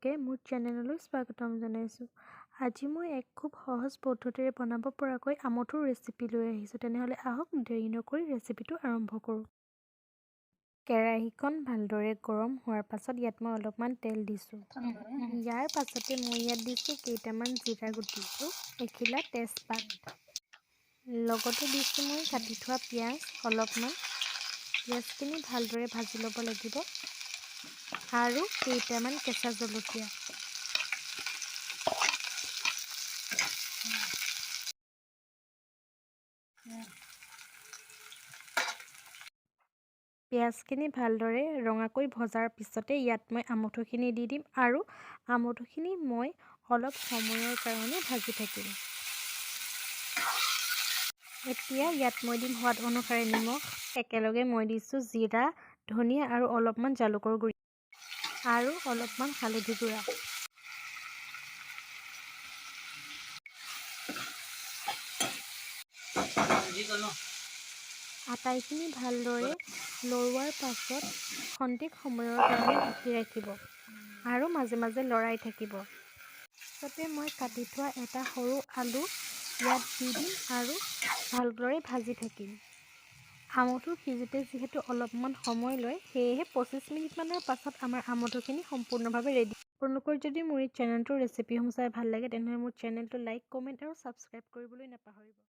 সকলোকে মোৰ চেনেললৈ স্বাগতম জনাইছোঁ। আজি মই এক খুব সহজ পদ্ধতিৰে বনাব পৰাকৈ আমঠুৰ ৰেচিপি লৈ আহিছোঁ। তেনেহ'লে আহক দেৰি নকৰি ৰেচিপিটো আৰম্ভ কৰোঁ। কেৰাহীখন ভালদৰে গৰম হোৱাৰ পাছত ইয়াত মই অলপমান তেল দিছোঁ। ইয়াৰ পাছতে মই ইয়াত দিছোঁ কেইটামান জিৰা গুটি, এখিলা তেজপাত, লগতে দিছোঁ মই কাটি থোৱা পিঁয়াজ অলপমান। পিঁয়াজখিনি ভালদৰে ভাজি ল'ব লাগিব আৰু কেইটামান কেঁচা জলকীয়া। পিঁয়াজখিনি ভালদৰে ৰঙাকৈ ভজাৰ পিছতে ইয়াত মই আমঠুখিনি দি দিম আৰু আমঠুখিনি মই অলপ সময়ৰ কাৰণে ভাজি থাকিম। এতিয়া ইয়াত মই দিম সোৱাদ অনুসাৰে নিমখ, একেলগে মই দিছোঁ জিৰা, ধনিয়া আৰু অলপমান জালুকৰ গুড়ি আৰু অলপমান হালধি গুড়া। আটাইখিনি ভালদৰে লৰোৱাৰ পাছত খন্তেক সময়ৰ কাৰণে ঢাকি ৰাখিব আৰু মাজে মাজে লৰাই থাকিব। তাৰপিছতে মই কাটি থোৱা এটা সৰু আলু ইয়াত দি দিম আৰু ভালদৰে ভাজি থাকিম। আমঠু সিজোতে যিহেতু অলপমান সময় লয়, সেয়েহে 25 মিনিটমানৰ পাছত আমাৰ আমঠুখিনি সম্পূৰ্ণভাৱে ৰেডি। আপোনালোকৰ যদি মোৰ এই চেনেলটোৰ ৰেচিপিসমূহ চাই ভাল লাগে, তেনেহ'লে মোৰ চেনেলটো লাইক, কমেণ্ট আৰু ছাবস্ক্ৰাইব কৰিবলৈ নাপাহৰিব।